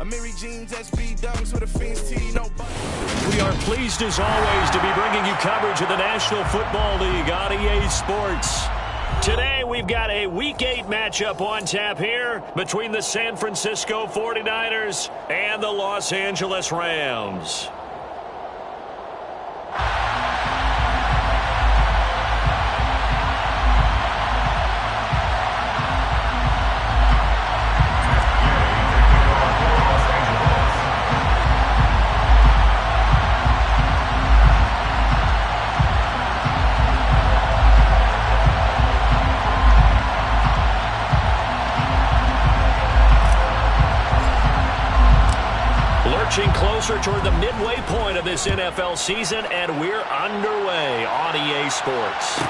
We are pleased as always to be bringing you coverage of the National Football League on EA Sports. Today we've got a Week 8 matchup on tap here between the San Francisco 49ers and the Los Angeles Rams. Closer toward the midway point of this NFL season, and we're underway on EA Sports.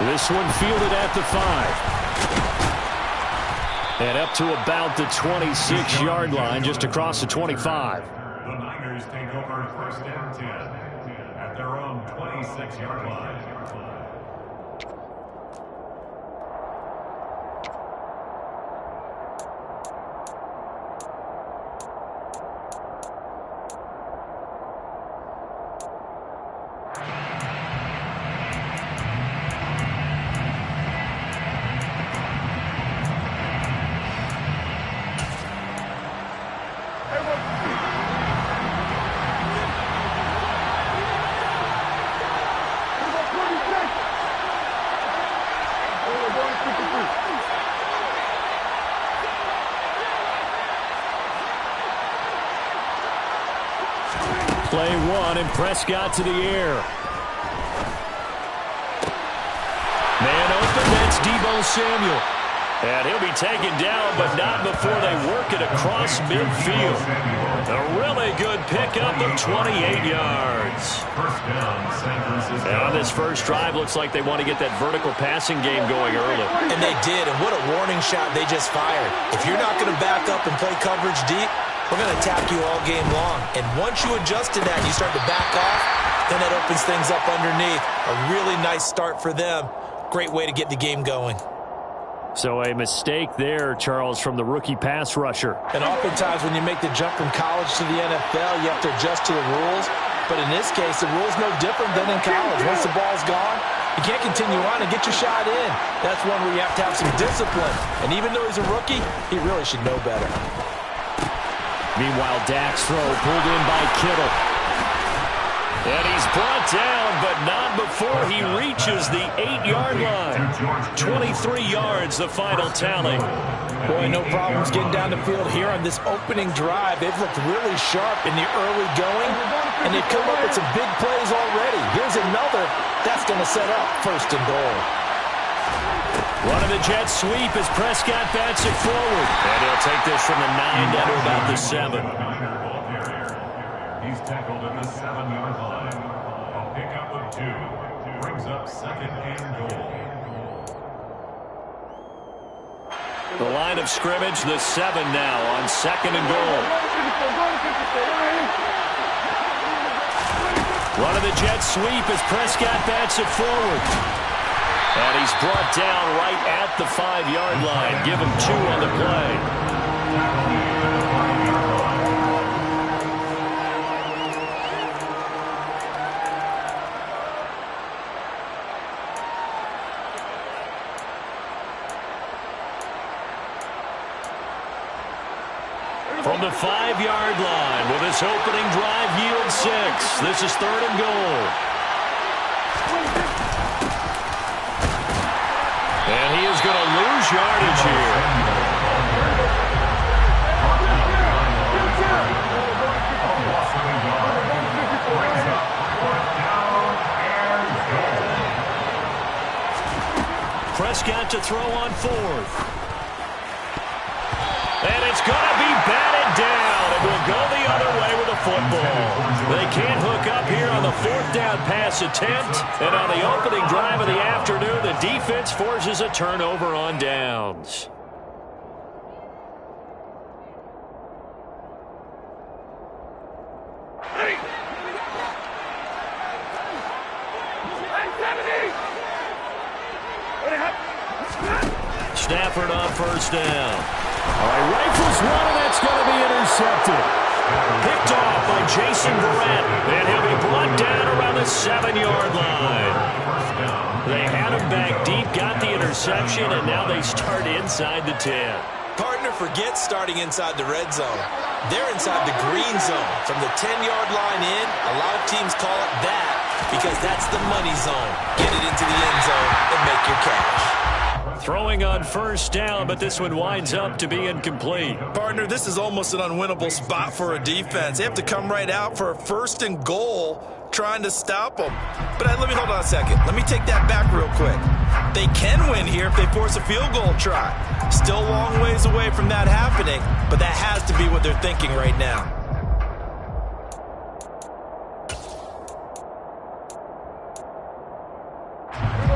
This one fielded at the 5. And up to about the 26-yard line, just across the 25. The Niners take over first and 10 at their own 26-yard line. Play one, and Prescott to the air. Man open, that's Deebo Samuel. And he'll be taken down, but not before they work it across midfield. A really good pickup of 28 yards. And on this first drive, looks like they want to get that vertical passing game going early. And they did, and what a warning shot they just fired. If you're not going to back up and play coverage deep, we're going to attack you all game long. And once you adjust to that and you start to back off, then that opens things up underneath. A really nice start for them. Great way to get the game going. So a mistake there, Charles, from the rookie pass rusher. And oftentimes when you make the jump from college to the NFL, you have to adjust to the rules. But in this case, the rule's no different than in college. Once the ball's gone, you can't continue on and get your shot in. That's one where you have to have some discipline. And even though he's a rookie, he really should know better. Meanwhile, Dak's throw pulled in by Kittle. And he's brought down, but not before he reaches the 8-yard line. 23 yards, the final tally. Boy, no problems getting down the field here on this opening drive. They've looked really sharp in the early going, and they've come up with some big plays already. Here's another. That's going to set up first and goal. One of the Jets sweep as Prescott bats it forward. And he'll take this from the 9 down to about the 7. He's tackled at the 7-yard line. A pickup of 2 brings up second and goal. The line of scrimmage, the 7 now on second and goal. One of the Jets sweep as Prescott bats it forward. And he's brought down right at the 5-yard line. Give him 2 on the play. From the 5-yard line, will this opening drive yield 6? This is third and goal. And he is going to lose yardage here. Prescott to throw on 4th. And it's going to be batted down. It will go the other way with the football. They can't hook up here on the 4th down pass attempt. And on the opening drive of the afternoon, the defense forces a turnover on downs. Stafford on first down. All right, rifles one, and that's going to be intercepted. intercepted. Picked off by Jason Verrett, and he'll be brought down around the 7-yard line. They had him back deep, got the interception, and now they start inside the 10. Partner, forget starting inside the red zone. They're inside the green zone. From the 10-yard line in, a lot of teams call it that because that's the money zone. Get it into the end zone and make your cash. Throwing on first down, but this one winds up to be incomplete. Partner, this is almost an unwinnable spot for a defense. They have to come right out for a 1st and goal trying to stop them. But let me hold on a second. Let me take that back real quick. They can win here if they force a field goal try. Still a long ways away from that happening, but that has to be what they're thinking right now.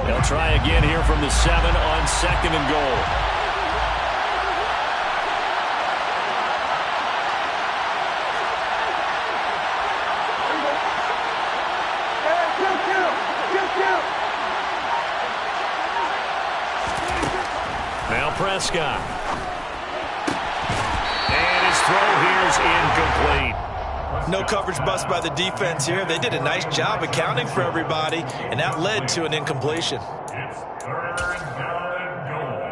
They'll try again here from the 7 on 2nd and goal. Now Prescott. And his throw here is incomplete. No coverage bust by the defense here. They did a nice job accounting for everybody, and that led to an incompletion. It's 3rd down and goal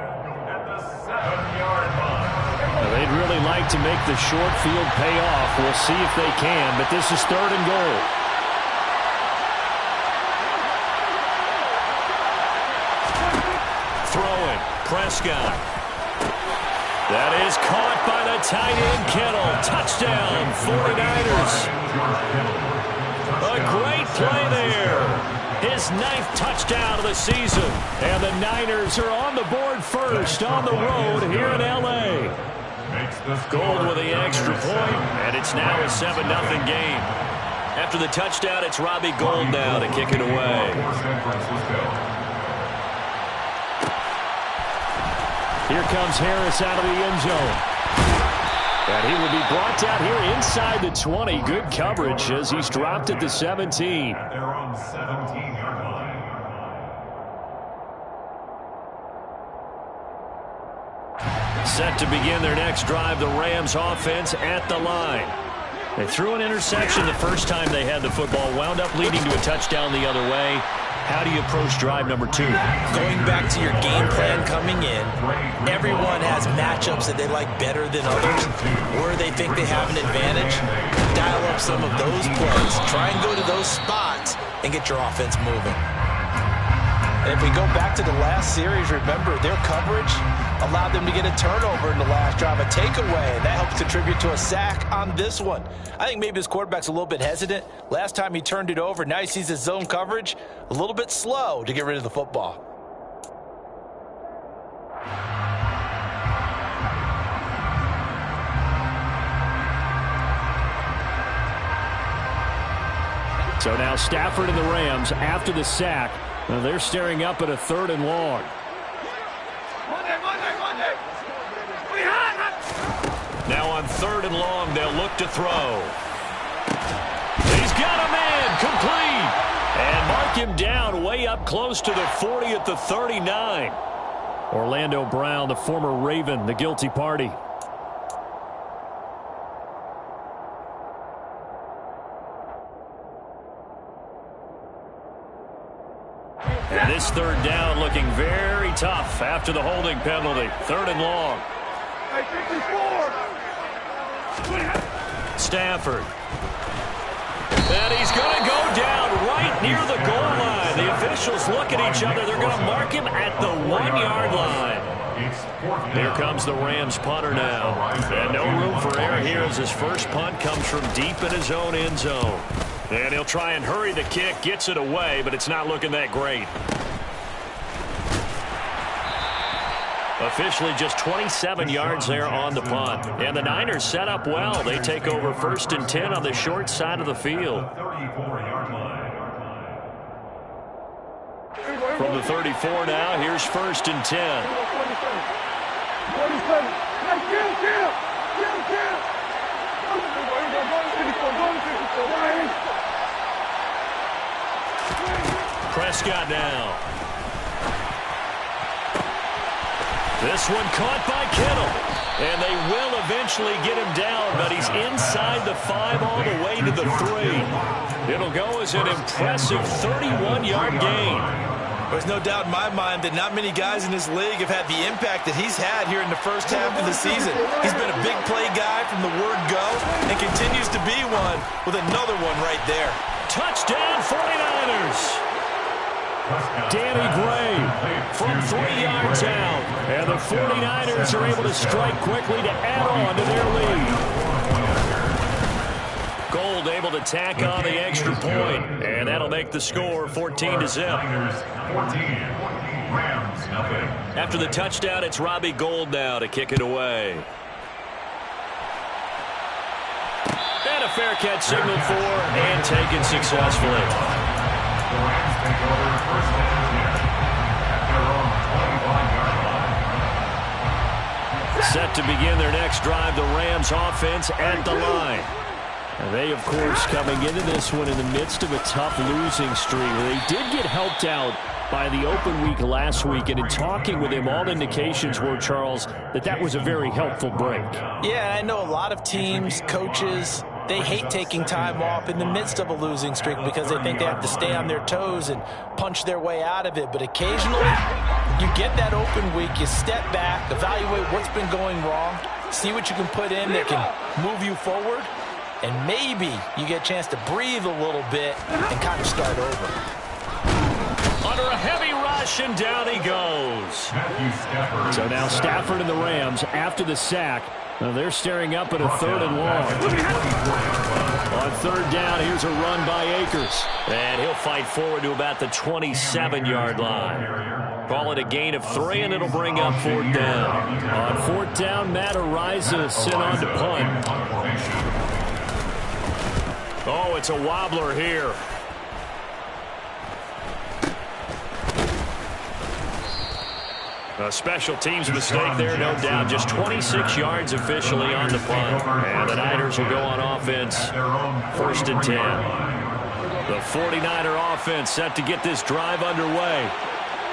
at the 7-yard line. Now, they'd really like to make the short field pay off. We'll see if they can, but this is 3rd and goal. Throwing, Prescott. That is caught by the tight end, Kittle. Touchdown, 49ers. A great play there. His 9th touchdown of the season. And the Niners are on the board first on the road here in L.A. Gold with the extra point, and it's now a 7-0 game. After the touchdown, it's Robbie Gould now to kick it away. Here comes Harris out of the end zone. And he will be brought down here inside the 20. Good coverage as he's dropped at the 17. At their own 17-yard line. Set to begin their next drive, the Rams offense at the line. They threw an interception the first time they had the football, wound up leading to a touchdown the other way. How do you approach drive number 2? Going back to your game plan coming in, everyone has matchups that they like better than others, or they think they have an advantage. Dial up some of those plays. Try and go to those spots and get your offense moving. And if we go back to the last series, remember, their coverage allowed them to get a turnover in the last drive, a takeaway. That helps contribute to a sack on this one. I think maybe his quarterback's a little bit hesitant. Last time he turned it over, now he sees his zone coverage a little bit slow to get rid of the football. So now Stafford and the Rams after the sack. Now they're staring up at a 3rd and long. Now on 3rd and long, they'll look to throw. He's got a man, complete. And mark him down way up close to the 40 at the 39. Orlando Brown, the former Raven, the guilty party. And this 3rd down looking very tough after the holding penalty. 3rd and long. Stafford. And he's going to go down right near the goal line. The officials look at each other. They're going to mark him at the 1-yard line. Here comes the Rams punter now. And no room for error here as his first punt comes from deep in his own end zone. And he'll try and hurry the kick, gets it away, but it's not looking that great. Officially just 27 yards there on the punt. And the Niners set up well. They take over 1st and 10 on the short side of the field. From the 34 now, here's 1st and 10. Prescott now. This one caught by Kittle. And they will eventually get him down, but he's He's inside the 5 all the way to the 3. It'll go as an impressive 31-yard gain. There's no doubt in my mind that not many guys in this league have had the impact that he's had here in the first half of the season. He's been a big play guy from the word go and continues to be one with another one right there. Touchdown 49ers. Danny Gray from 3 yards out. And the 49ers are able to strike quickly to add on to their lead. Gold able to tack on the extra point, and that'll make the score 14-0. After the touchdown, it's Robbie Gould now to kick it away. And a fair catch signaled for and taken successfully. The Rams take over first and 10 at their own 25-yard line. Set to begin their next drive, the Rams offense at the line. And they, of course, coming into this one in the midst of a tough losing streak. They did get helped out by the open week last week, and in talking with him, all indications were, Charles, that was a very helpful break. Yeah, I know a lot of teams, coaches, they hate taking time off in the midst of a losing streak because they think they have to stay on their toes and punch their way out of it. But occasionally, you get that open week, you step back, evaluate what's been going wrong, see what you can put in that can move you forward, and maybe you get a chance to breathe a little bit and kind of start over. Under a heavy rush, and down he goes. So now Stafford and the Rams, after the sack, they're staring up at a 3rd and long. On 3rd down, here's a run by Akers. And he'll fight forward to about the 27-yard line. Call it a gain of 3, and it'll bring up 4th down. On 4th down, Matt Araiza sent on to punt. Oh, it's a wobbler here. A special teams mistake there, no doubt. Just 26 yards officially on the punt. And the Niners will go on offense, 1st and 10. The 49er offense set to get this drive underway.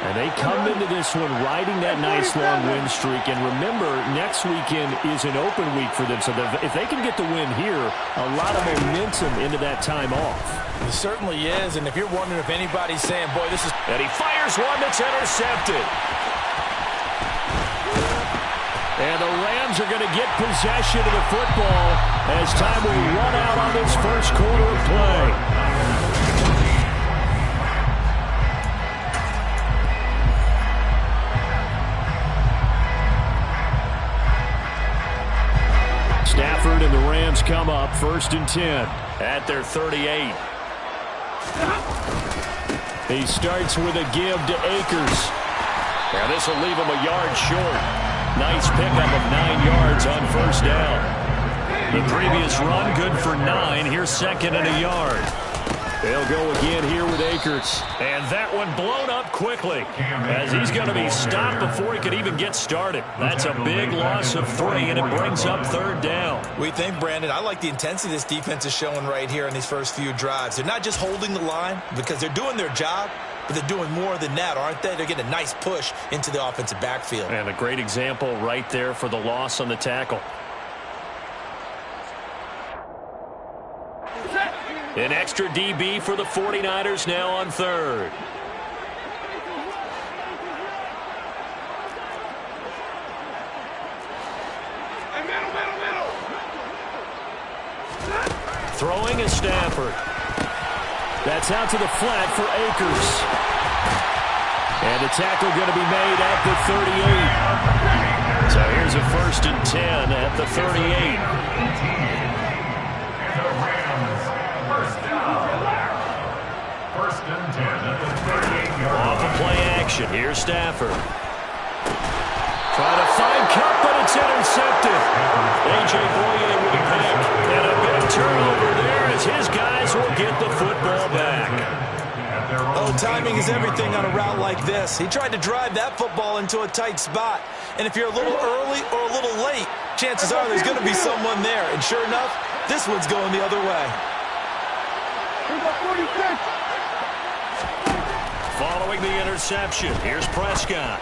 And they come into this one riding that nice long win streak. And remember, next weekend is an open week for them. So if they can get the win here, a lot of momentum into that time off. It certainly is. And if you're wondering if anybody's saying, boy, this is... And he fires one that's intercepted. And the Rams are going to get possession of the football as time will run out on this first quarter of play. Stafford and the Rams come up 1st and 10 at their 38. He starts with a give to Akers. Now this will leave him a yard short. Nice pickup of 9 yards on 1st down. The previous run good for 9. Here's 2nd and a yard. They'll go again here with Akers. And that one blown up quickly as he's going to be stopped before he could even get started. That's a big loss of 3, and it brings up 3rd down. We think, Brandon, I like the intensity this defense is showing right here in these first few drives. They're not just holding the line because they're doing their job, but they're doing more than that, aren't they? They're getting a nice push into the offensive backfield. And a great example right there for the loss on the tackle. An extra DB for the 49ers now on 3rd. Throwing is Stafford. That's out to the flat for Akers. And the tackle going to be made at the 38. So here's a 1st and 10 at the 38. Off of play action. Here's Stafford. Trying to find Cup, but it's intercepted. A.J. Boye with a pick. And a big turnover there as his guys will get the football back. Oh, timing is everything on a route like this. He tried to drive that football into a tight spot. And if you're a little early or a little late, chances are there's going to be someone there. And sure enough, this one's going the other way. Following the interception, here's Prescott.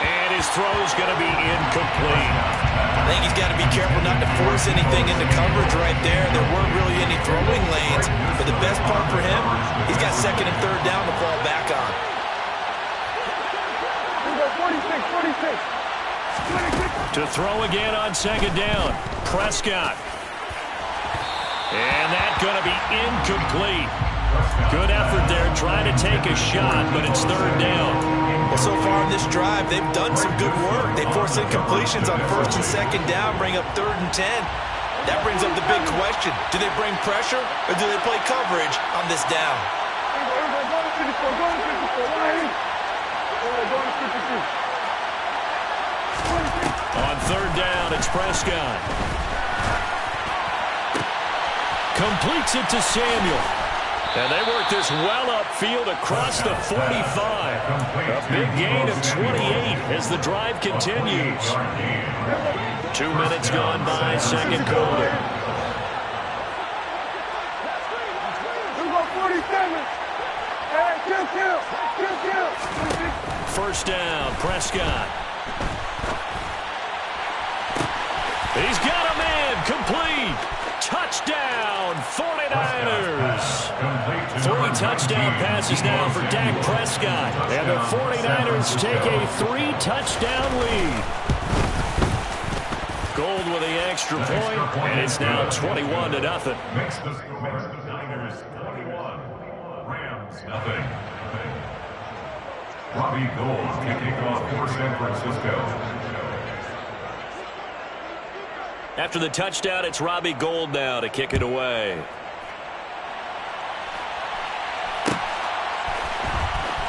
And his throw is going to be incomplete. I think he's got to be careful not to force anything into coverage right there. There weren't really any throwing lanes. But the best part for him, he's got second and third down to fall back on. 46. To throw again on second down. Prescott. And that's going to be incomplete. Good effort there trying to take a shot, but it's third down. Well, so far in this drive, they've done some good work. They force incompletions on first and second down, bring up 3rd and 10. That brings up the big question. Do they bring pressure or do they play coverage on this down? On third down, it's Prescott. Completes it to Samuel. And they work this well upfield across the 45. A big gain of 28 as the drive continues. 2 minutes gone by, second quarter. First down, Prescott. He's got a man, complete. Touchdown, 49ers. 3 touchdown passes now for Dak Prescott. And the 49ers take a 3-touchdown lead. Gold with the extra point, and it's now 21-0. Makes the score Niners 21, Rams nothing. Robbie Gould kicking off for San Francisco. After the touchdown, it's Robbie Gould now to kick it away.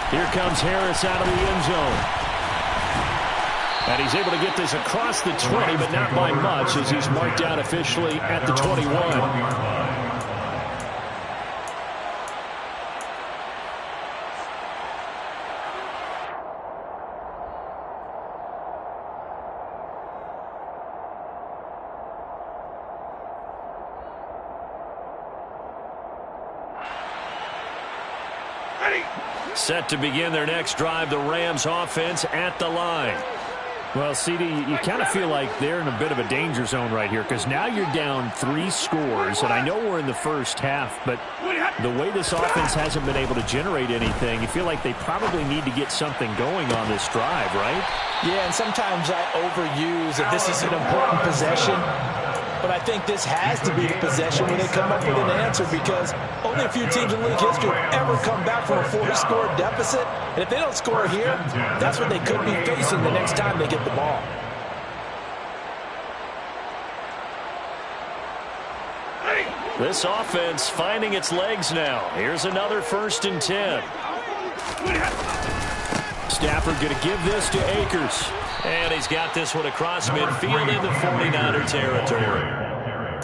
Here comes Harris out of the end zone. And he's able to get this across the 20, but not by much as he's marked out officially at the 21. Set to begin their next drive, the Rams offense at the line. Well, CD, you kind of feel like they're in a bit of a danger zone right here because now you're down 3 scores, and I know we're in the first half, but the way this offense hasn't been able to generate anything, you feel like they probably need to get something going on this drive, right? Yeah, and sometimes I overuse that this is an important possession. But I think this has to be the possession where they come up with an answer because only a few teams in league history have ever come back from a 4-score deficit. And if they don't score here, that's what they could be facing the next time they get the ball. This offense finding its legs now. Here's another 1st and 10. Stafford going to give this to Akers. And he's got this one across midfield into 49er territory.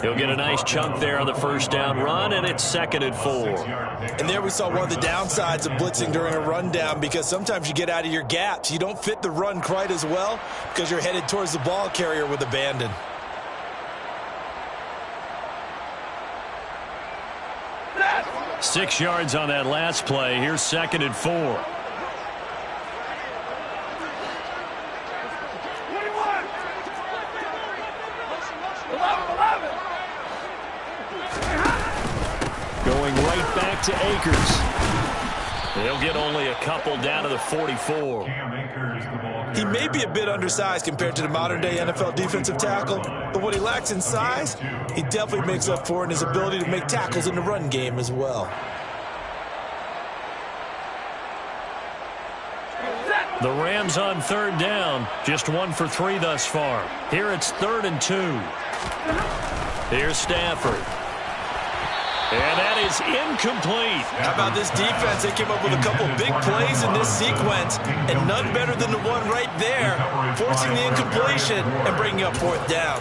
He'll get a nice chunk there on the first down run, and it's 2nd and 4. And there we saw one of the downsides of blitzing during a rundown because sometimes you get out of your gaps. You don't fit the run quite as well because you're headed towards the ball carrier with abandon. Six yards on that last play. Here's 2nd and 4. Going right back to Akers. They'll get only a couple down to the 44. He may be a bit undersized compared to the modern-day NFL defensive tackle, but what he lacks in size, he definitely makes up for in his ability to make tackles in the run game as well. The Rams on 3rd down, just 1 for 3 thus far. Here it's 3rd and 2. Here's Stafford. And that is incomplete. How about this defense? They came up with a couple big plays in this sequence, and none better than the one right there, forcing the incompletion and bringing up 4th down.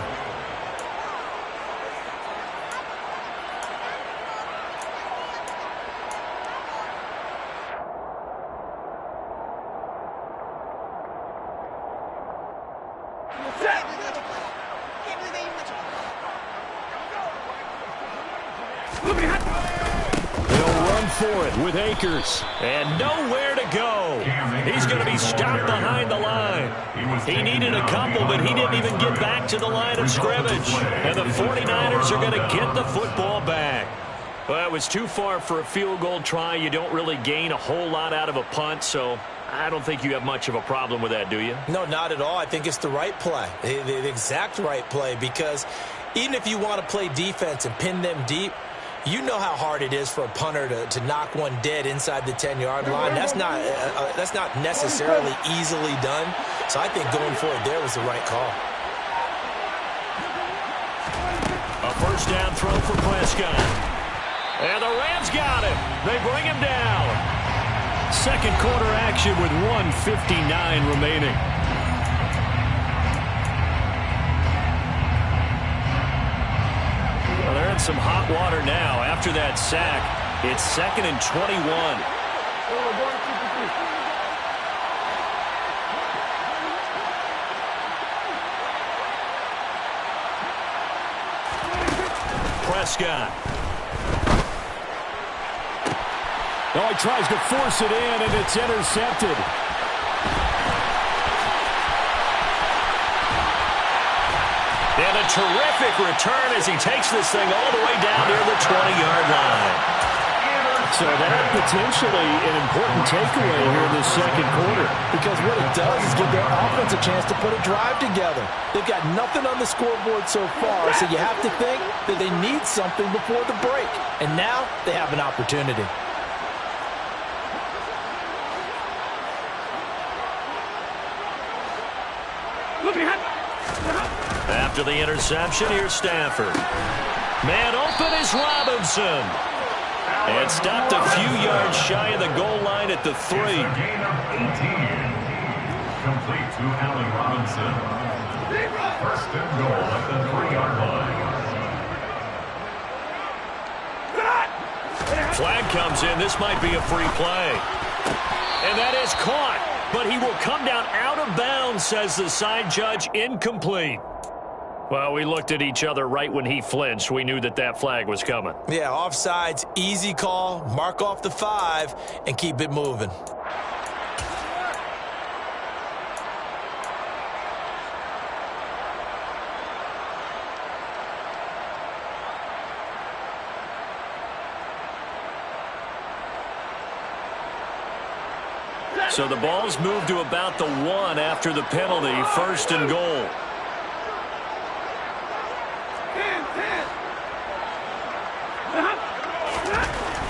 going for it with Akers. And nowhere to go. He's going to be stopped behind the line. He needed a couple, but he didn't even get back to the line of scrimmage. And the 49ers are going to get the football back. Well, it was too far for a field goal try. You don't really gain a whole lot out of a punt, so I don't think you have much of a problem with that, do you? No, not at all. I think it's the right play, the exact right play, because even if you want to play defense and pin them deep, you know how hard it is for a punter to knock one dead inside the 10-yard line. That's not necessarily easily done. So I think going for it there was the right call. A first down throw for Prescott. And the Rams got him. They bring him down. Second quarter action with 1:59 remaining. Well, they're in some hot water now. After that sack, it's 2nd and 21. Prescott. Oh, he tries to force it in, and it's intercepted. And a terrific return as he takes this thing all the way down near the 20-yard line. So that potentially an important takeaway here in this second quarter. Because what it does is give their offense a chance to put a drive together. They've got nothing on the scoreboard so far, so you have to think that they need something before the break. And now they have an opportunity. After the interception, here's Stafford. Man open is Robinson. And stopped a few yards shy of the goal line at the 3. It's a gain of 18. Complete to Allen Robinson. First and goal at the 3-yard line. Flag comes in. This might be a free play. And that is caught. But he will come down out of bounds, says the side judge. Incomplete. Well, we looked at each other right when he flinched. We knew that that flag was coming. Yeah, offsides, easy call, mark off the 5, and keep it moving. So the ball's moved to about the 1 after the penalty. First and goal.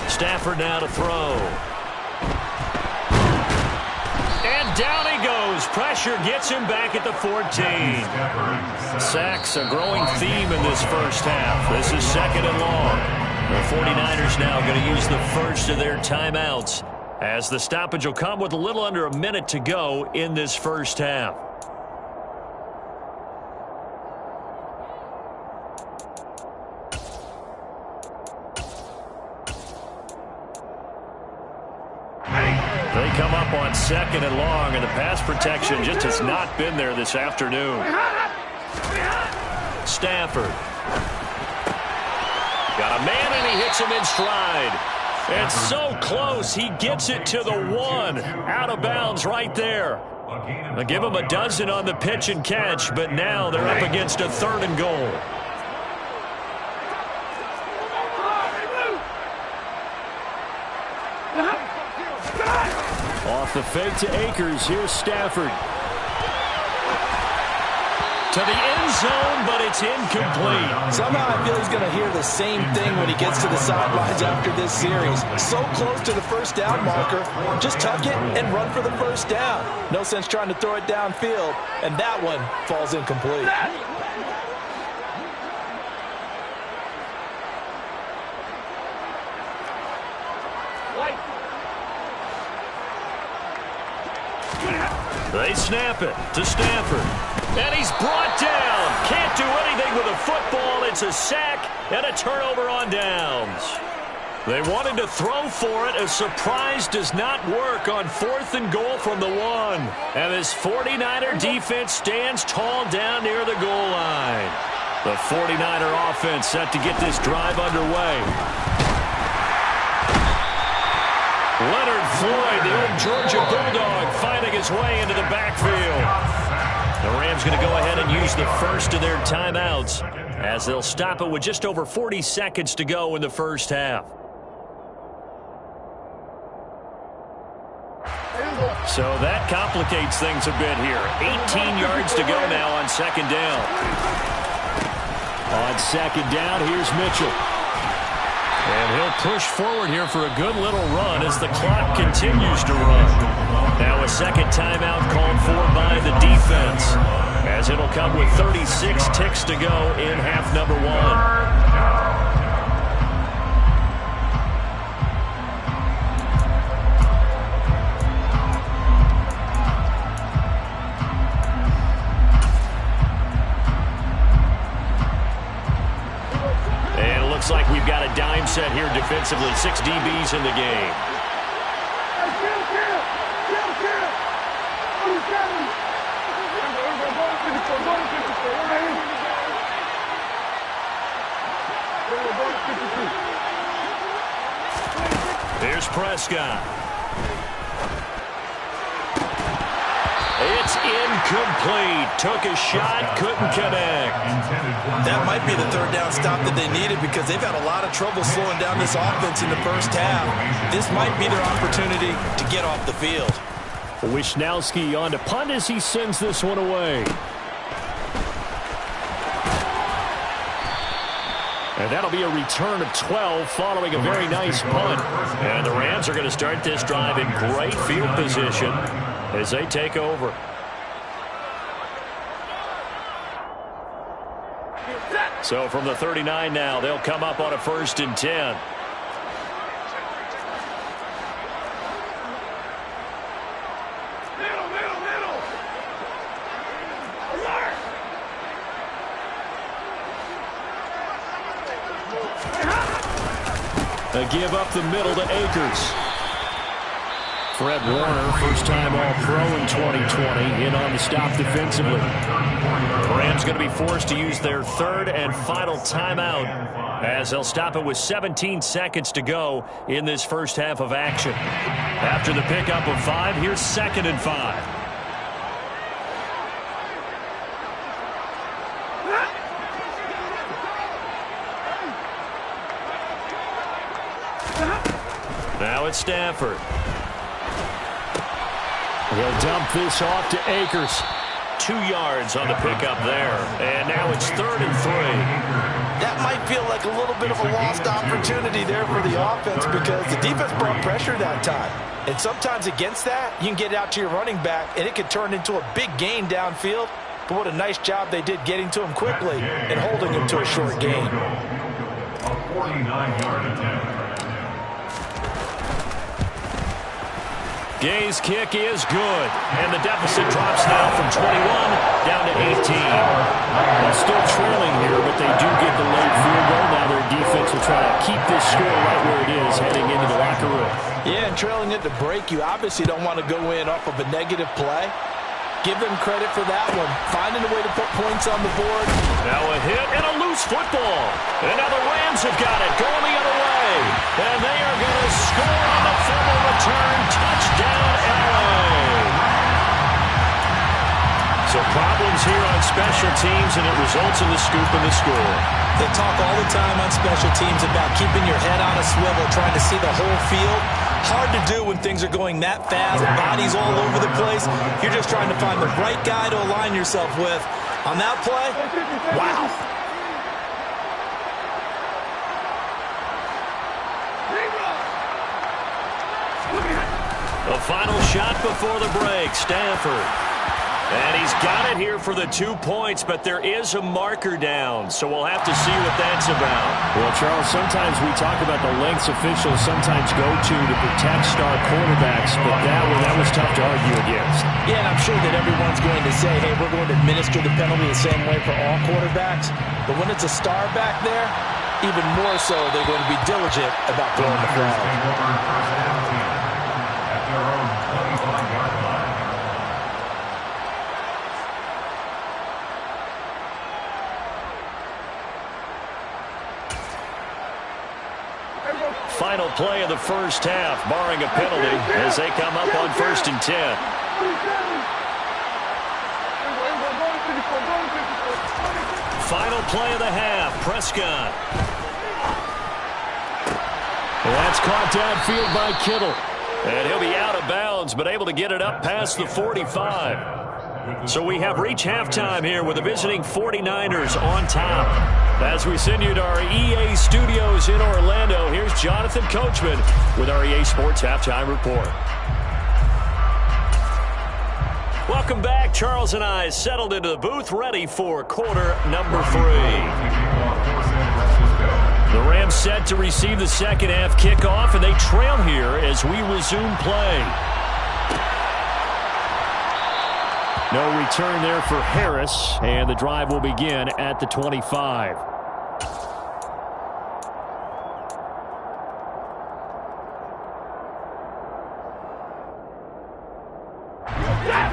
Stafford now to throw. And down he goes. Pressure gets him back at the 14. Sacks, a growing theme in this first half. This is 2nd and long. The 49ers now going to use the first of their timeouts, as the stoppage will come with a little under a minute to go in this first half. They come up on 2nd and long, and the pass protection just has not been there this afternoon. Stafford. Got a man, and he hits him in stride. It's so close. He gets it to the 1. Out of bounds right there. They'll give him a dozen on the pitch and catch, but now they're up against a 3rd and goal. Off the fake to Akers. Here's Stafford. To the end zone, but it's incomplete. Somehow I feel he's going to hear the same thing when he gets to the sidelines after this series. So close to the first down marker. Just tuck it and run for the first down. No sense trying to throw it downfield. And that one falls incomplete. They snap it to Stafford. And he's brought down. Can't do anything with a football. It's a sack and a turnover on downs. They wanted to throw for it. A surprise does not work on 4th and goal from the 1. And this 49er defense stands tall down near the goal line. The 49er offense set to get this drive underway. Leonard Floyd, the old Georgia Bulldog, finding his way into the backfield. The Rams going to go ahead and use the first of their timeouts as they'll stop it with just over 40 seconds to go in the first half. So that complicates things a bit here. 18 yards to go now on second down. On second down, here's Mitchell. And he'll push forward here for a good little run as the clock continues to run. Now a second timeout called for by the defense, as it'll come with 36 ticks to go in half number one. Looks like we've got a dime set here defensively. 6 DBs in the game. Here's Prescott. It's incomplete. Took a shot, couldn't connect. That might be the third down stop that they needed because they've had a lot of trouble slowing down this offense in the first half. This might be their opportunity to get off the field. Wisnowski on to punt as he sends this one away. And that'll be a return of 12 following a very nice punt. And the Rams are going to start this drive in great field position as they take over. So from the 39 now, they'll come up on a 1st and 10. They give up the middle to Akers. Fred Warner, first-time All-Pro in 2020, in on the stop defensively. The Rams going to be forced to use their third and final timeout as they'll stop it with 17 seconds to go in this first half of action. After the pickup of 5, here's 2nd and 5. Now it's Stafford. He'll dump this off to Akers. 2 yards on the pickup there. And now it's 3rd and 3. That might feel like a little bit of a lost opportunity there for the offense because the defense brought pressure that time. And sometimes against that, you can get out to your running back, and it could turn into a big gain downfield. But what a nice job they did getting to him quickly and holding him to a short gain. A 49-yard attempt. Gay's kick is good, and the deficit drops now from 21 down to 18. They're still trailing here, but they do get the late field goal. Now their defense will try to keep this score right where it is heading into the locker room. Yeah, and trailing it to break, you obviously don't want to go in off of a negative play. Give them credit for that one. Finding a way to put points on the board. Now a hit and a loose football. And now the Rams have got it going the other way. And they are going to score on the fumble return. Touchdown, LA. So problems here on special teams, and it results in the scoop and the score. They talk all the time on special teams about keeping your head on a swivel, trying to see the whole field. Hard to do when things are going that fast, bodies all over the place. You're just trying to find the right guy to align yourself with. On that play, wow. The final shot before the break, Stafford. And he's got it here for the 2 points, but there is a marker down, so we'll have to see what that's about. Well, Charles, sometimes we talk about the lengths officials sometimes go to protect star quarterbacks, but that was tough to argue against. Yeah, and I'm sure that everyone's going to say, hey, we're going to administer the penalty the same way for all quarterbacks. But when it's a star back there, even more so, they're going to be diligent about throwing the flag. At their own 25-yard line. Final play of the first half, barring a penalty, as they come up on 1st and 10. Final play of the half, Prescott. That's caught downfield by Kittle. And he'll be out of bounds, but able to get it up past the 45. So we have reached halftime here with the visiting 49ers on top. As we send you to our EA studios in Orlando, here's Jonathan Coachman with our EA Sports Halftime Report. Welcome back. Charles and I settled into the booth, ready for quarter number 3. The Rams set to receive the second half kickoff, and they trail here as we resume play. No return there for Harris, and the drive will begin at the 25.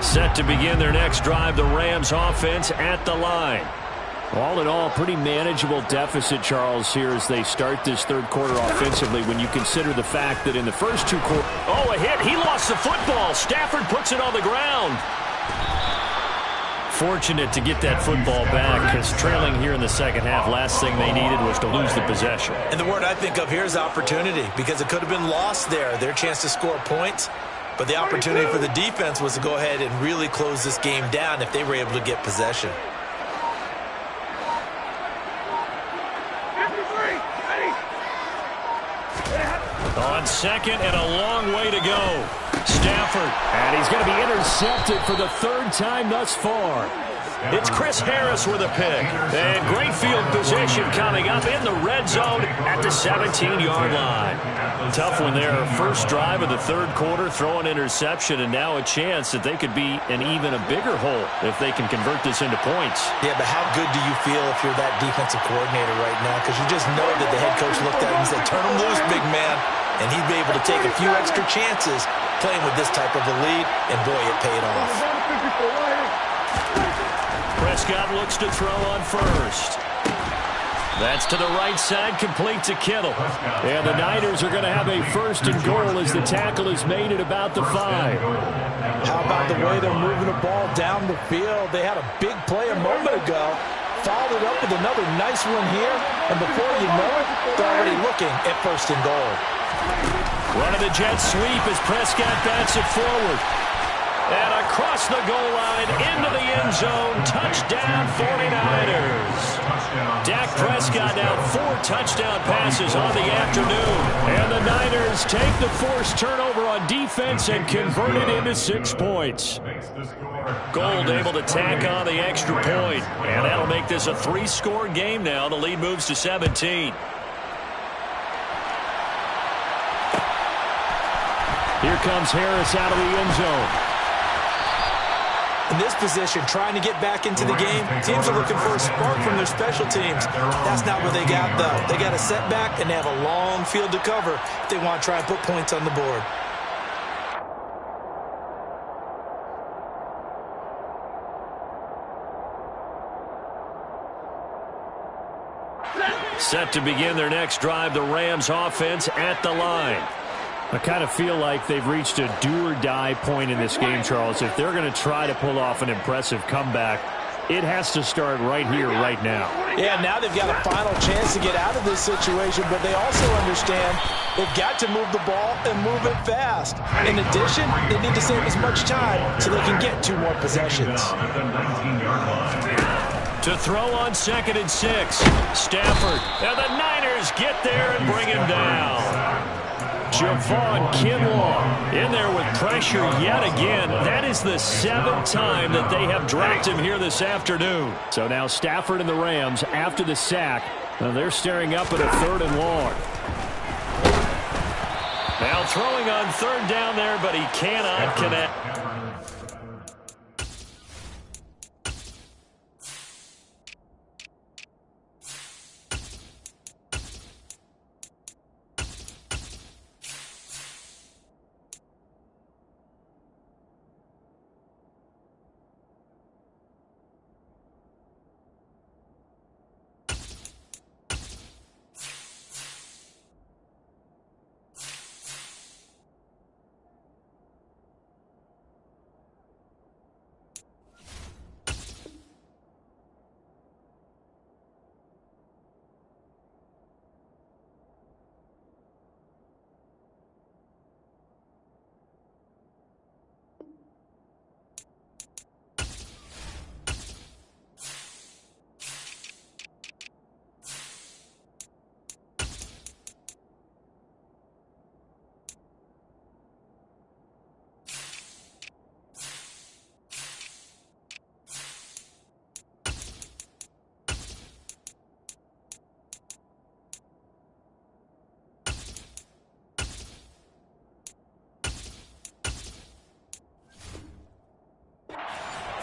Set to begin their next drive, the Rams offense at the line. All in all, pretty manageable deficit, Charles, here as they start this third quarter offensively when you consider the fact that in the first 2 quarters... Oh, a hit. He lost the football. Stafford puts it on the ground. Fortunate to get that football back, because trailing here in the second half, last thing they needed was to lose the possession. And the word I think of here is opportunity, because it could have been lost there, their chance to score points. But the opportunity for the defense was to go ahead and really close this game down if they were able to get possession. On second and a long way to go. Stafford. And he's going to be intercepted for the 3rd time thus far. It's Chris Harris with a pick. And great field position coming up in the red zone at the 17-yard line. Tough one there. First drive of the third quarter, throw an interception, and now a chance that they could be in even a bigger hole if they can convert this into points. Yeah, but how good do you feel if you're that defensive coordinator right now? Because you just know that the head coach looked at him and said, turn him loose, big man. And he'd be able to take a few extra chances playing with this type of a lead, and boy, it paid off. Prescott looks to throw on first. That's to the right side, complete to Kittle. And the Niners are going to have a 1st and goal as the tackle is made at about the 5. How about the way they're moving the ball down the field? They had a big play a moment ago. Followed up with another nice one here. And before you know it, they're already looking at 1st and goal. Running the jet sweep as Prescott bats it forward. And across the goal line, into the end zone. Touchdown, 49ers. Dak Prescott now 4 touchdown passes on the afternoon. And the Niners take the forced turnover on defense and convert it into 6 points. Gould able to tack on the extra point. And that'll make this a 3-score game now. The lead moves to 17. Here comes Harris out of the end zone. In this position, trying to get back into the game, teams are looking for a spark from their special teams. That's not what they got, though. They got a setback, and they have a long field to cover if they want to try and put points on the board. Set to begin their next drive, the Rams offense at the line. I kind of feel like they've reached a do-or-die point in this game, Charles. If they're going to try to pull off an impressive comeback, it has to start right here, right now. Yeah, now they've got a final chance to get out of this situation, but they also understand they've got to move the ball and move it fast. In addition, they need to save as much time so they can get 2 more possessions. To throw on 2nd and 6, Stafford. And the Niners get there and bring him down. Javon Kinlaw in there with pressure yet again. That is the 7th time that they have dropped him here this afternoon. So now Stafford and the Rams, after the sack, they're staring up at a 3rd and long. Now throwing on 3rd down there, but he cannot connect.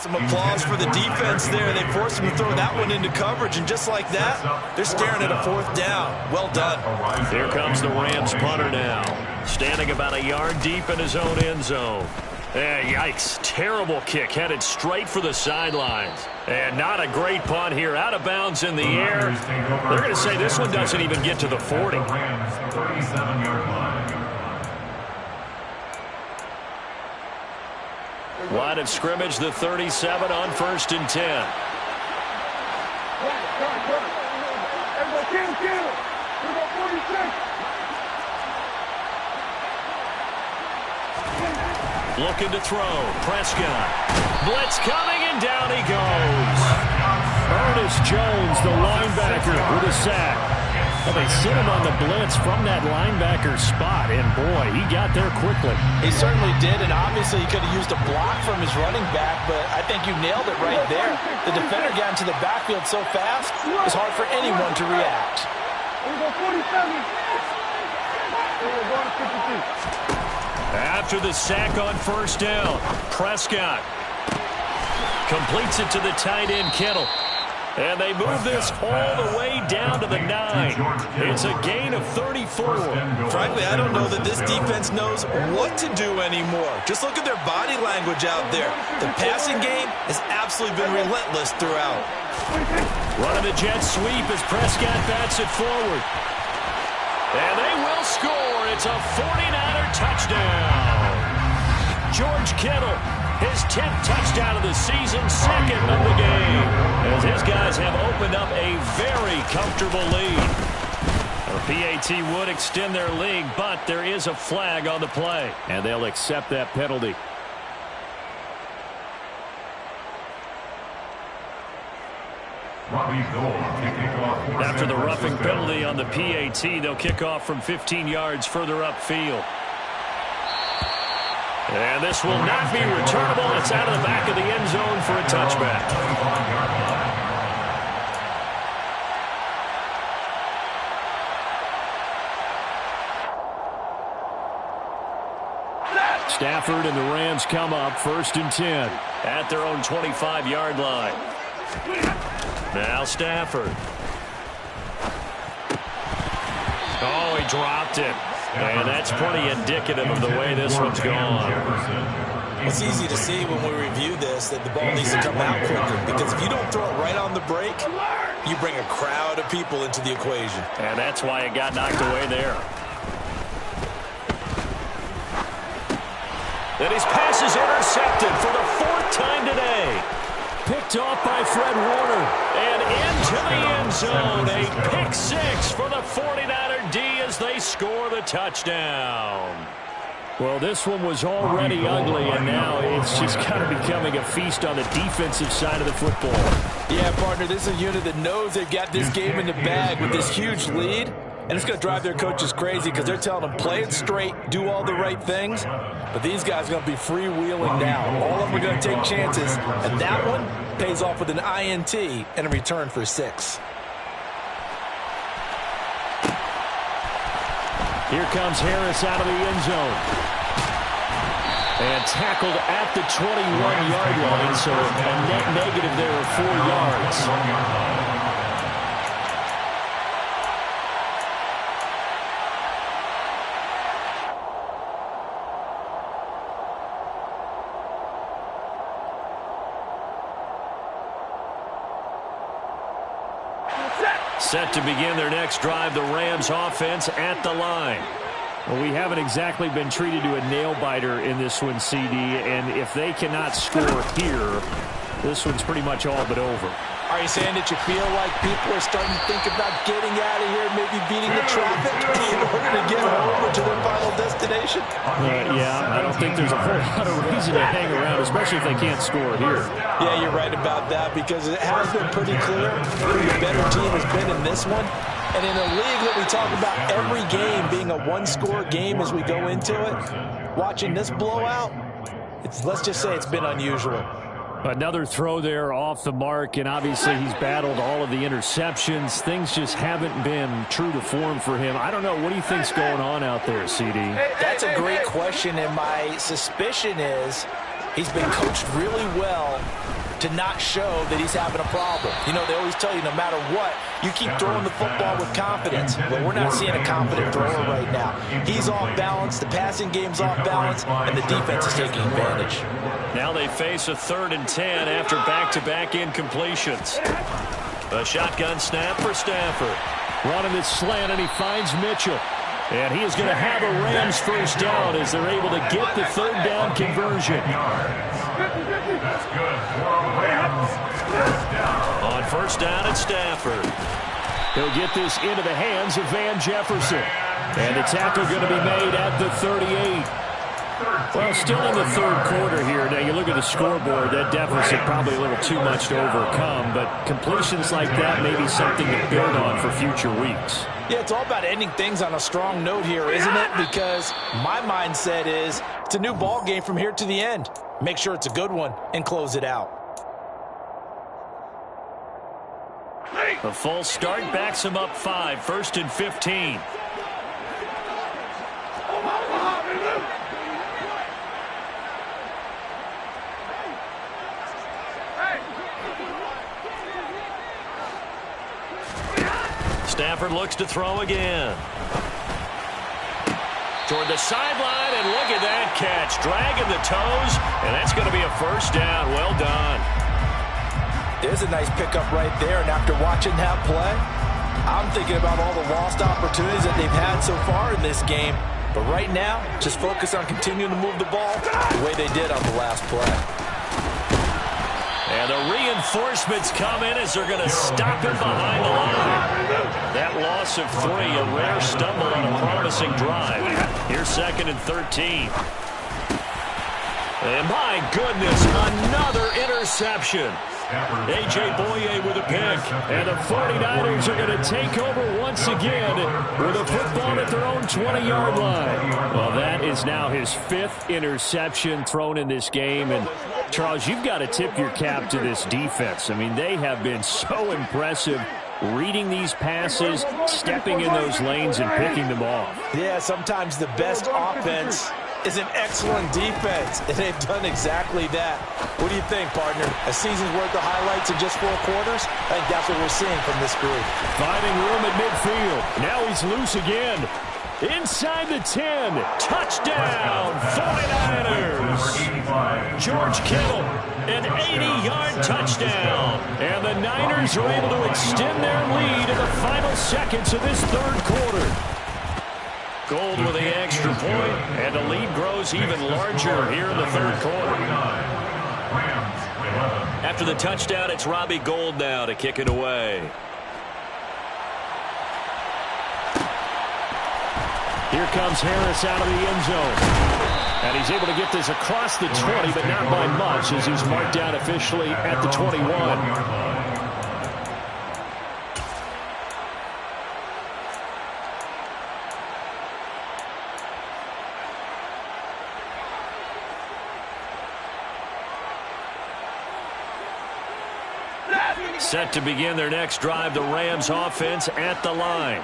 Some applause for the defense there. They forced him to throw that one into coverage, and just like that, they're staring at a 4th down. Well done. Here comes the Rams punter now, standing about a yard deep in his own end zone. Yikes, terrible kick, headed straight for the sidelines. And not a great punt here, out of bounds in the air. They're going to say this one doesn't even get to the 40. Line of scrimmage, the 37 on 1st and 10. Looking to throw. Prescott. Blitz coming, and down he goes. Ernest Jones, the linebacker, with a sack. Well, they sent him on the blitz from that linebacker spot, and boy, he got there quickly. He certainly did, and obviously he could have used a block from his running back, but I think you nailed it right there. The defender got into the backfield so fast, it was hard for anyone to react. After the sack on 1st down, Prescott completes it to the tight end, Kittle. And they move this all the way down to the 9. It's a gain of 34. Frankly, I don't know that this defense knows what to do anymore. Just look at their body language out there. The passing game has absolutely been relentless throughout. Running the jet sweep as Prescott bats it forward. And they will score. It's a 49er touchdown. George Kittle, his 10th touchdown of the season, 2nd of the game, as his guys have opened up a very comfortable lead. The PAT would extend their lead, but there is a flag on the play, and they'll accept that penalty. After the roughing penalty on the PAT, they'll kick off from 15 yards further upfield. And this will not be returnable. It's out of the back of the end zone for a touchback. Stafford and the Rams come up 1st and 10. At their own 25-yard line. Now Stafford. Oh, he dropped it. And that's pretty indicative of the way this one's gone. It's easy to see when we review this that the ball needs to come out quicker, because if you don't throw it right on the break, you bring a crowd of people into the equation. And that's why it got knocked away there. And his pass is intercepted for the 4th time today. Picked off by Fred Warner. And into the end zone. A pick 6 for the 49er D as they score the touchdown. Well, this one was already ugly, and now it's just kind of becoming a feast on the defensive side of the football. Yeah, partner, this is a unit that knows they've got this game in the bag with this huge lead, and it's going to drive their coaches crazy because they're telling them play it straight, do all the right things, but these guys are going to be freewheeling now. All of them are going to take chances, and that one pays off with an INT and a return for 6. Here comes Harris out of the end zone. And tackled at the 21-yard line, so a net negative there of 4 yards. Set to begin their next drive, the Rams offense at the line. Well, we haven't exactly been treated to a nail-biter in this one, CD, and if they cannot score here, this one's pretty much all but over. Are you saying that you feel like people are starting to think about getting out of here, maybe beating the traffic in order to get home or to their final destination? Yeah, I don't think there's a whole lot of reason to hang around, especially if they can't score here. Yeah, you're right about that, because it has been pretty clear who the better team has been in this one. And in a league that we talk about every game being a one-score game as we go into it, watching this blowout, let's just say it's been unusual. Another throw there off the mark, and obviously he's battled all of the interceptions. Things just haven't been true to form for him. I don't know. What do you think's going on out there, CD? That's a great question, and my suspicion is He's been coached really well to not show that he's having a problem. You know, they always tell you no matter what, you keep throwing the football with confidence. But we're not seeing a confident thrower right now. He's off balance, the passing game's off balance, and the defense is taking advantage. Now they face a 3rd and 10 after back-to-back incompletions. A shotgun snap for Stafford. Running this slant, and he finds Mitchell. And he is going to have a Rams first down as they're able to get the 3rd down conversion. That's good for Rams. First down. On first down, it's Stafford. He'll get this into the hands of Van Jefferson. And the tackle going to be made at the 38. Well, still in the 3rd quarter here. Now, you look at the scoreboard, that deficit probably a little too much to overcome, but completions like that may be something to build on for future weeks. Yeah, it's all about ending things on a strong note here, isn't it? Because my mindset is it's a new ball game from here to the end. Make sure it's a good one and close it out. A false start backs him up 5, 1st and 15. Stafford looks to throw again. Toward the sideline, and look at that catch. Dragging the toes, and that's going to be a first down. Well done. There's a nice pickup right there, and after watching that play, I'm thinking about all the lost opportunities that they've had so far in this game. But right now, just focus on continuing to move the ball the way they did on the last play. And the reinforcements come in as they're going to stop him behind the line. That loss of 3, a rare stumble on a promising drive. Here's 2nd and 13. And my goodness, another interception. A.J. Boye with a pick. And the 49ers are going to take over once again with a football at their own 20-yard line. Well, that is now his 5th interception thrown in this game. And, Charles, you've got to tip your cap to this defense. I mean, they have been so impressive reading these passes, stepping in those lanes, and picking them off. Yeah, sometimes the best offense is an excellent defense, and they've done exactly that. What do you think, partner? A season's worth of highlights in just 4 quarters? I think that's what we're seeing from this group. Finding room at midfield. Now he's loose again. Inside the 10. Touchdown, 49ers. George Kittle, an 80-yard touchdown. And the Niners are able to extend their lead in the final seconds of this 3rd quarter. Gold with the extra point, and the lead grows even larger here in the 3rd quarter. After the touchdown, it's Robbie Gould now to kick it away. Here comes Harris out of the end zone. And he's able to get this across the 20, but not by much, as he's marked down officially at the 21. Set to begin their next drive, the Rams offense at the line.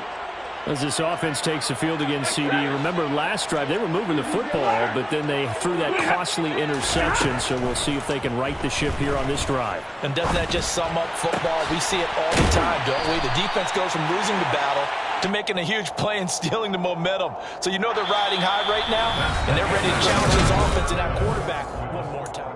As this offense takes the field against CD, remember last drive they were moving the football, but then they threw that costly interception, so we'll see if they can right the ship here on this drive. And doesn't that just sum up football? We see it all the time, don't we? The defense goes from losing the battle to making a huge play and stealing the momentum. So you know they're riding high right now, and they're ready to challenge this offense and that quarterback one more time.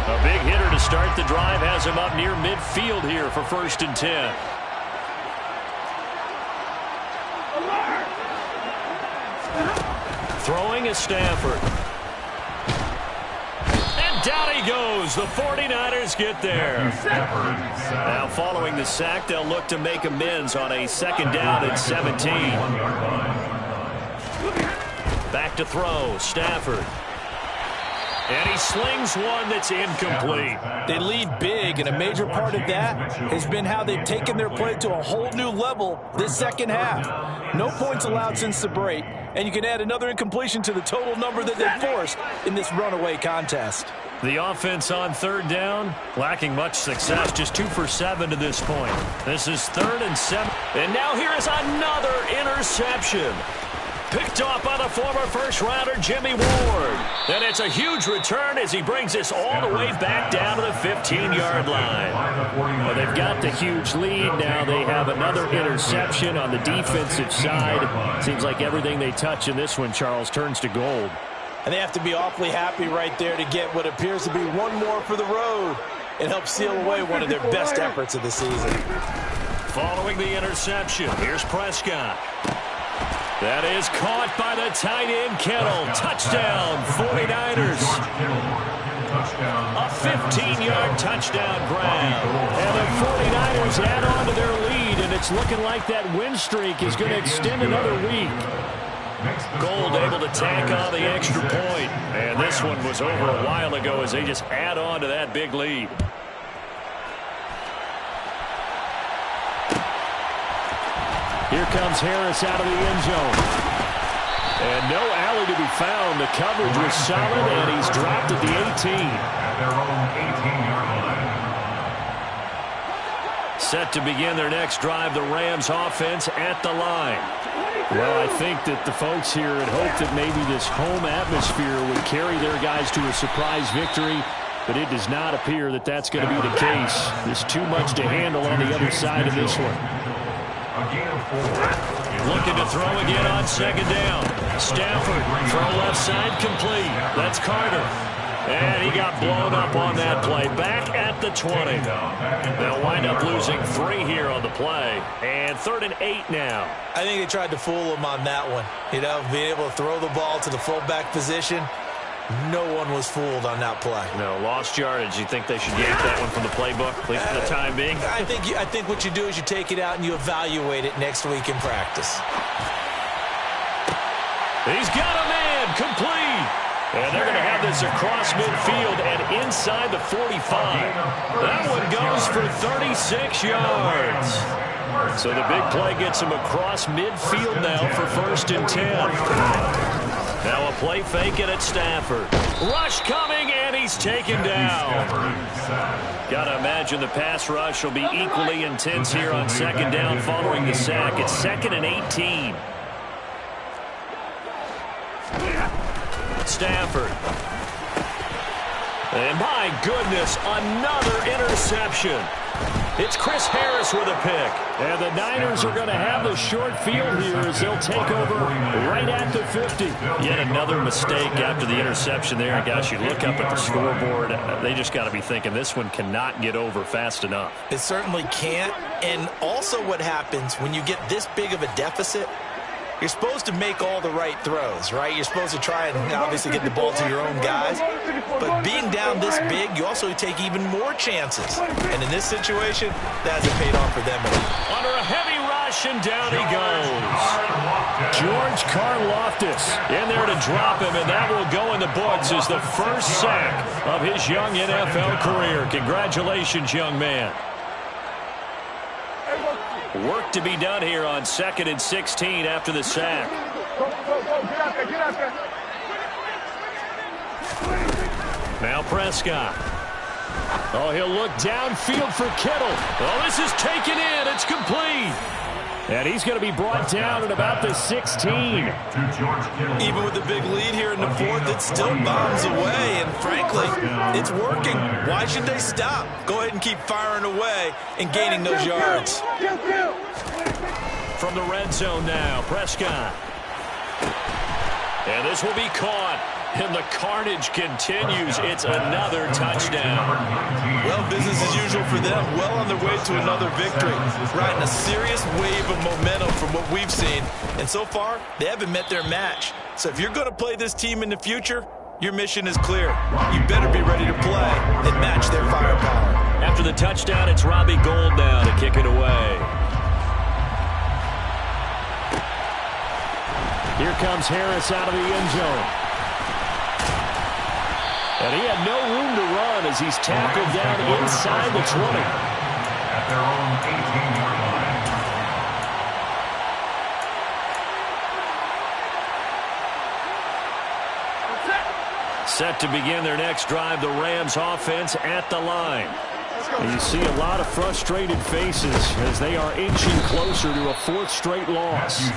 A big hitter to start the drive has him up near midfield here for 1st and 10. Throwing is Stafford. And down he goes. The 49ers get there. Now following the sack, they'll look to make amends on a 2nd down and 17. Back to throw, Stafford. And he slings one that's incomplete. They lead big, and a major part of that has been how they've taken their play to a whole new level this 2nd half. No points allowed since the break, and you can add another incompletion to the total number that they've forced in this runaway contest. The offense on 3rd down, lacking much success, just 2 for 7 to this point. This is 3rd and 7. And now here is another interception. Picked off by the former first-rounder Jimmy Ward. And it's a huge return as he brings us all the way back down to the 15-yard line. Well, they've got the huge lead. Now they have another interception on the defensive side. Seems like everything they touch in this one, Charles, turns to gold. And they have to be awfully happy right there to get what appears to be one more for the road and help seal away one of their best efforts of the season. Following the interception, here's Prescott. That is caught by the tight end, Kittle. Touchdown, 49ers. A 15-yard touchdown grab. And the 49ers add on to their lead, and it's looking like that win streak is going to extend another week. Gold able to tack on the extra point. And this one was over a while ago as they just add on to that big lead. Here comes Harris out of the end zone. And no alley to be found. The coverage was solid, and he's dropped at the 18. At their own 18-yard line. Set to begin their next drive, the Rams offense at the line. Well, I think that the folks here had hoped that maybe this home atmosphere would carry their guys to a surprise victory, but it does not appear that that's going to be the case. There's too much to handle on the other side of this one. Looking to throw again on second down. Stafford, throw left side, complete. That's Carter. And he got blown up on that play. Back at the 20. They'll wind up losing 3 here on the play. And 3rd and 8 now. I think they tried to fool him on that one. You know, being able to throw the ball to the fullback position. No one was fooled on that play. No, lost yardage. You think they should yank that one from the playbook, at least for the time being? I think what you do is you take it out and you evaluate it next week in practice. He's got a man, complete. And they're going to have this across midfield and inside the 45. That one goes for 36 yards. So the big play gets him across midfield now for 1st and 10. Now a play fake it at Stafford. Rush coming, and he's taken down. Got to imagine the pass rush will be equally intense here on second down following the sack. It's 2nd and 18. Stafford. And my goodness, another interception. It's Chris Harris with a pick. And the Niners are going to have the short field here as they'll take over right at the 50. Yet another mistake after the interception there. And gosh, you look up at the scoreboard, they just got to be thinking this one cannot get over fast enough. It certainly can't. And also what happens when you get this big of a deficit, you're supposed to make all the right throws, right? You're supposed to try and obviously get the ball to your own guys. But being down this big, you also take even more chances. And in this situation, that hasn't paid off for them at all. Under a heavy rush, and down he goes. George Karlaftis in there to drop him, and that will go in the books as the first sack of his young NFL career. Congratulations, young man. Work to be done here on 2nd and 16 after the sack. Now Prescott. Oh, he'll look downfield for Kittle. Oh, this is taken in. It's complete. And he's going to be brought down at about the 16. Even with the big lead here in the 4th, it still bombs away. And frankly, it's working. Why should they stop? Go ahead and keep firing away and gaining those yards. From the red zone now, Prescott. And this will be caught. And the carnage continues. It's another touchdown. Well, business as usual for them. Well on their way to another victory. Riding a serious wave of momentum from what we've seen. And so far, they haven't met their match. So if you're going to play this team in the future, your mission is clear. You better be ready to play and match their firepower. After the touchdown, it's Robbie Gould now to kick it away. Here comes Harris out of the end zone. And he had no room to run as he's tackled down inside the 20. At their own 18-yard line. Set to begin their next drive, the Rams offense at the line. And you see a lot of frustrated faces as they are inching closer to a fourth straight loss.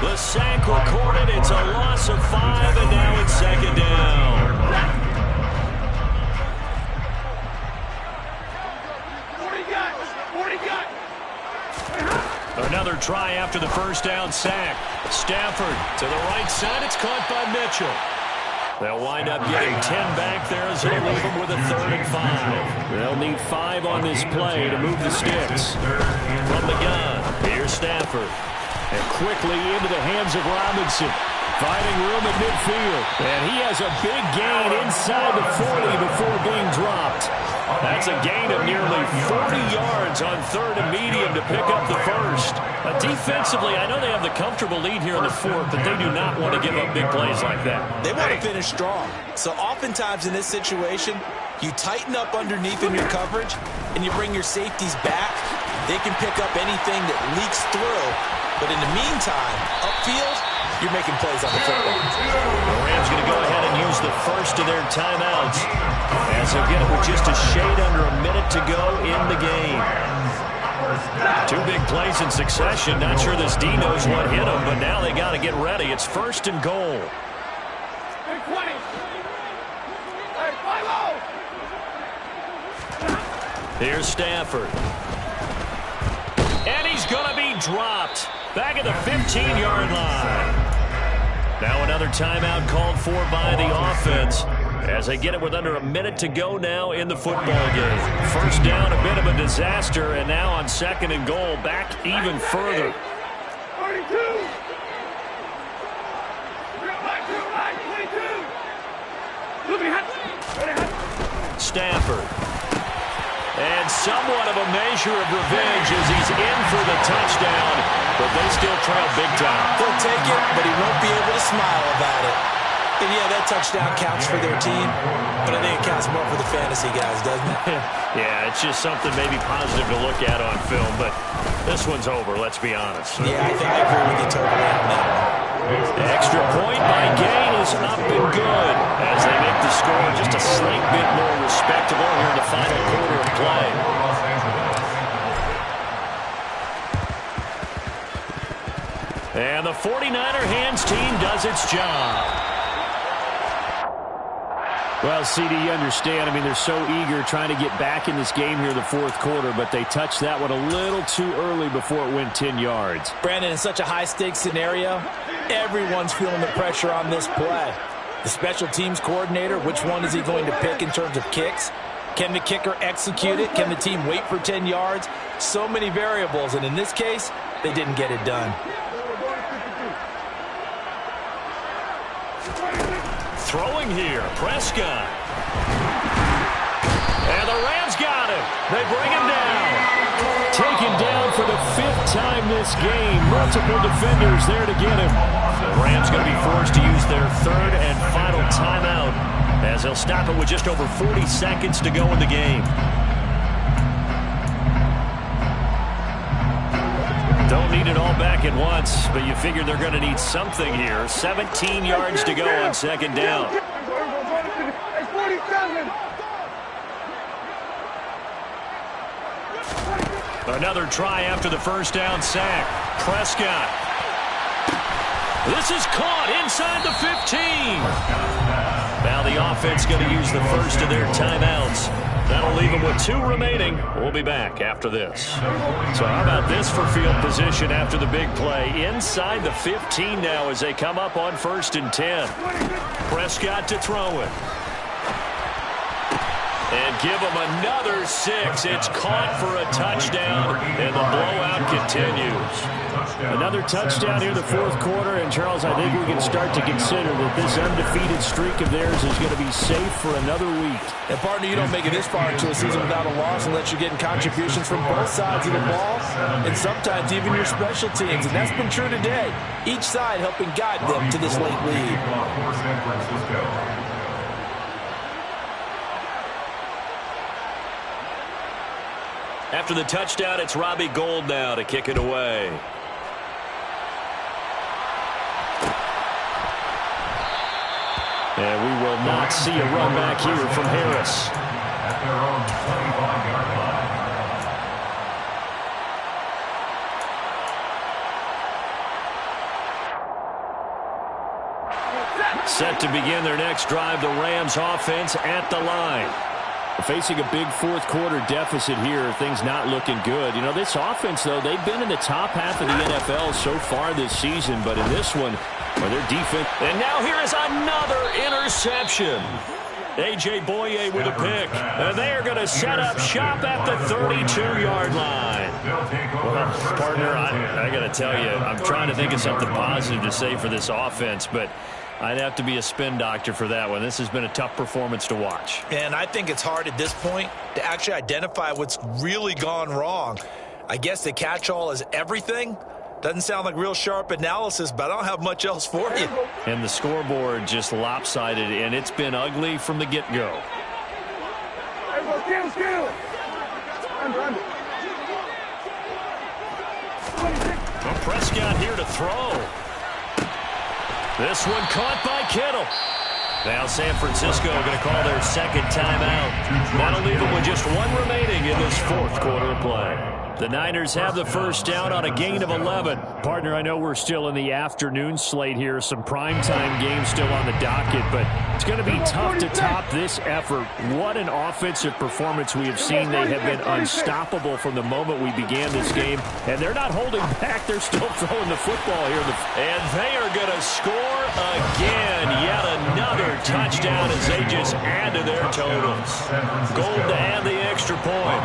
The sack recorded. It's a loss of 5, and now it's second down. Another try after the first down sack. Stafford to the right side. It's caught by Mitchell. They'll wind up getting 10 back there as they'll leave them with a 3rd and 5. They'll need 5 on this play to move the sticks. From the gun, here's Stafford. And quickly into the hands of Robinson. Finding room at midfield. And he has a big gain inside the 40 before being dropped. That's a gain of nearly 40 yards on 3rd and medium to pick up the first. Defensively, I know they have the comfortable lead here in the 4th, but they do not want to give up big plays like that. They want to finish strong. So oftentimes in this situation, you tighten up underneath in your coverage, and you bring your safeties back. They can pick up anything that leaks through. But in the meantime, upfield, you're making plays on the football. The Rams going to go ahead and use the first of their timeouts as they'll get it with just a shade under a minute to go in the game. 2 big plays in succession. Not sure this D knows what hit them, but now they got to get ready. It's 1st and goal. Here's Stafford. And he's going to be dropped. Back at the 15-yard line. Now another timeout called for by the offense as they get it with under a minute to go now in the football game. First down, a bit of a disaster, and now on 2nd and goal, back even further. 32. Stafford. And somewhat of a measure of revenge as he's in for the touchdown, but they still trail big time. He'll take it, but he won't be able to smile about it. And yeah, that touchdown counts for their team, but I think it counts more for the fantasy guys, doesn't it? Yeah, it's just something maybe positive to look at on film, but this one's over, let's be honest. Yeah, I think I agree with you totally on that one. The extra point by Gain is up and good as they make the score just a slight bit more respectable here in the final quarter of play. And the 49er hands team does its job. Well, CD, you understand. I mean, they're so eager trying to get back in this game here in the 4th quarter, but they touched that one a little too early before it went 10 yards. Brandon, in such a high-stakes scenario, everyone's feeling the pressure on this play. The special teams coordinator, which one is he going to pick in terms of kicks? Can the kicker execute it? Can the team wait for 10 yards? So many variables, and in this case, they didn't get it done. Throwing here, Prescott. And the Rams got him. They bring him down. Taken down for the 5th time this game. Multiple defenders there to get him. The Rams going to be forced to use their 3rd and final timeout as they'll stop it with just over 40 seconds to go in the game. Don't need it all back at once, but you figure they're going to need something here. 17 yards to go on 2nd down. Another try after the first down sack. Prescott. This is caught inside the 15. Now the offense going to use the first of their timeouts. That'll leave them with 2 remaining. We'll be back after this. So how about this for field position after the big play? Inside the 15 now as they come up on 1st and 10. Prescott to throw it. And give them another 6. It's caught for a touchdown, and the blowout continues. Another touchdown here in the 4th quarter, and Charles, I think we can start to consider that this undefeated streak of theirs is going to be safe for another week. And partner, you don't make it this far into a season without a loss unless you're getting contributions from both sides of the ball, and sometimes even your special teams, and that's been true today. Each side helping guide them to this late lead. After the touchdown, it's Robbie Gould now to kick it away. And we will not see a run back here from Harris. their own 25-yard line. Set to begin their next drive, the Rams offense at the line. Facing a big fourth quarter deficit here, things not looking good. You know, this offense, though, they've been in the top half of the NFL so far this season, but in this one, well, their defense. And now here is another interception. A.J. Boye with a pick. And they are going to set up shop at the 32-yard line. Well, partner, I got to tell you, I'm trying to think of something positive to say for this offense, but I'd have to be a spin doctor for that one. This has been a tough performance to watch. And I think it's hard at this point to actually identify what's really gone wrong. I guess the catch-all is everything. Doesn't sound like real sharp analysis, but I don't have much else for you. And the scoreboard just lopsided, and it's been ugly from the get-go. Well, Prescott here to throw. This one caught by Kittle. Now San Francisco going to call their second timeout. That'll leave them with just one remaining in this fourth quarter of play. The Niners have the first down on a gain of 11. Partner, I know we're still in the afternoon slate here. Some primetime games still on the docket, but it's going to be tough to top this effort. What an offensive performance we have seen. They have been unstoppable from the moment we began this game, and they're not holding back. They're still throwing the football here. And they are going to score again. Yet another touchdown as they just add to their totals. Gold to add the extra point.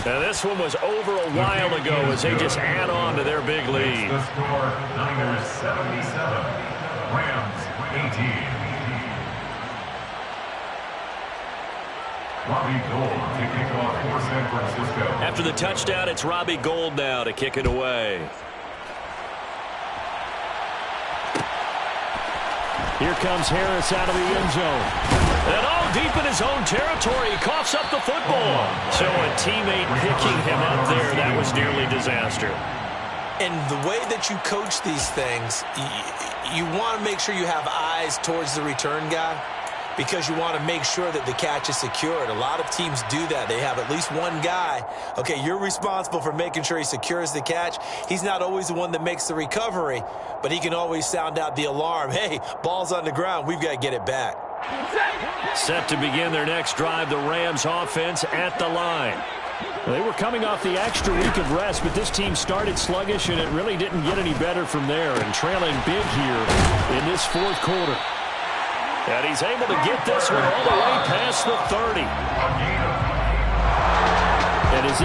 And this one was over a while ago as they just add on to their big lead. The score, Niners 77, Rams 18. Robbie Gould to kick off for San Francisco. After the touchdown, it's Robbie Gould now to kick it away. Here comes Harris out of the end zone. And deep in his own territory, he coughs up the football. So a teammate picking him up there, that was nearly disaster. And the way that you coach these things, you want to make sure you have eyes towards the return guy because you want to make sure that the catch is secured. A lot of teams do that. They have at least one guy. Okay, you're responsible for making sure he secures the catch. He's not always the one that makes the recovery, but he can always sound out the alarm. Hey, ball's on the ground. We've got to get it back. Set to begin their next drive, the Rams offense at the line. Well, they were coming off the extra week of rest, but this team started sluggish, and it really didn't get any better from there. And trailing big here in this fourth quarter. And he's able to get this one all the way past the 30. And is this